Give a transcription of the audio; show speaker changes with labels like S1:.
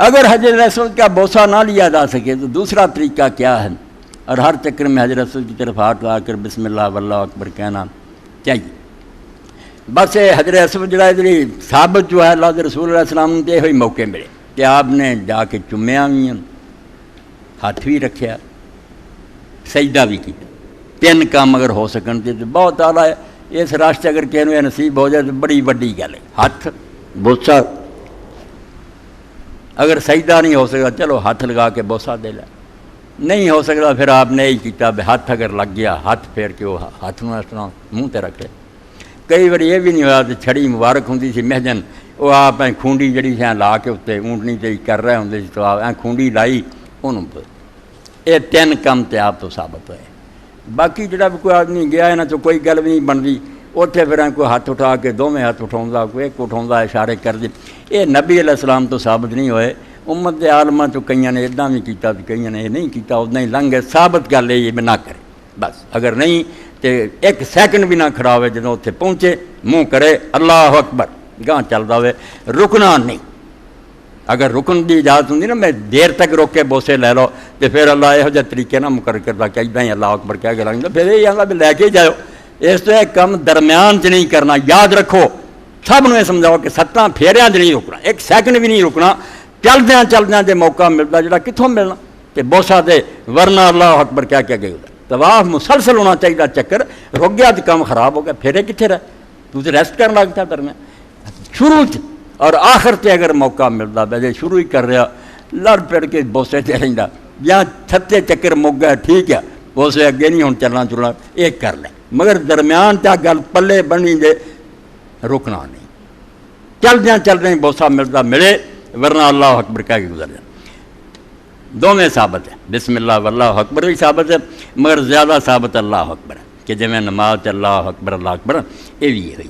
S1: اگر حضرت رسول کا بوسہ نہ لیا جا سکے تو دوسرا طریقہ کیا ہے؟ اور ہر چکر میں حضرت رسول کی طرف ہاتھ لا کر بسم اللہ واللہ اکبر کہنا چاہیے۔ بس حضرت رسول جڑی ثابت جو ہے اللہ رسول علیہ السلام کے ہوئی موقع ملے کہ آپ نے جا کے چومیا بھی ہاتھ بھی رکھیا سجدہ بھی کیا، 3 کام اگر ہو سکن تو بہت اعلیٰ ہے۔ اس راستے اگر کسی نے نصیب ہو جائے تو بڑی وڈی گل ہے۔ ہاتھ بوسہ، اگر سجدہ نہیں ہو سکتا چلو ہاتھ لگا کے بوسہ دے لیا، نہیں ہو سکتا پھر آپ نے یہی کیتا ہاتھ اگر لگ گیا ہاتھ پھیر کے وہ ہاتھ اس طرح منہ تے رکھ لے۔ کئی بار یہ بھی نہیں ہوا تو چھڑی مبارک ہوں سی مہجن، وہ آپ کھونڈی جڑی سے لا کے اتنے اونٹنی تے کر رہے ہوں تو آپ کھونڈی لائی انہوں یہ 3 کام تے آپ تو ثابت ہوئے۔ باقی جڑا بھی کوئی آدمی گیا ہے نا تو کوئی گل بھی نہیں بنتی، اتنے پھر کوئی ہاتھ اٹھا کے 2 ہاتھ اٹھاؤں، کوئی ایک اٹھاؤں اشارے کر دے، یہ نبی علیہ السلام تو ثابت نہیں ہوئے۔ امت دے عالمہ تو کئی نے ادا بھی کیتا تو کئی نے یہ نہیں کیتا، اتنا ہی لنگھ گئے۔ ثابت گل ہے یہ نہ کرے بس، اگر نہیں تو 1 سیکنڈ بھی نہ کھڑا ہوئے، جدوں اتنے پہنچے منہ کرے اللہ اکبر گاں چلتا ہوئے، رکنا نہیں۔ اگر رکن کی اجازت ہوں نا میں دیر تک روک کے بوسے لے لو تو پھر اللہ یہو جہ طریقے نہ مقرر کرتا کہ ادا ہی اللہ اکبر کہہ کے لگتا، پھر یہ آتا بھی لے کے جاؤ۔ اس تو ایک کم درمیان چ نہیں کرنا، یاد رکھو سب نے سمجھاؤ کہ 7 پھیریاں چ نہیں رکنا، 1 سیکنڈ بھی نہیں رکنا۔ چلدیاں چلدیاں جے موقع ملتا جڑا کتوں ملنا تو بوسا دے، ورنہ اللہ اکبر کہہ کے گئے۔ طواف مسلسل ہونا چاہیے، چکر رک گیا تو کام خراب ہو گیا، پھیرے کتنے رہے تو ریسٹ کرنے لگتا درمیان شروع اور آخر تے اگر موقع ملتا بے شروع ہی کر رہا لڑ پڑ کے بوسے تے رہتا یا 6 چکر مک گیا ٹھیک ہے بوسے اگے نہیں ہوں چلنا چلنا ایک کر لیں، مگر درمیان تے گل پلے بنی دے رکنا نہیں، چلدیاں بوسا ملتا ملے ورنہ اللہ اکبر کہہ کے گزر جائے۔ دونوں ثابت ہے، بسم اللہ واللہ اکبر بھی ثابت ہے، مگر زیادہ ثابت اللہ اکبر ہے کہ جی میں نماز اللہ اکبر یہ بھی ہوئی۔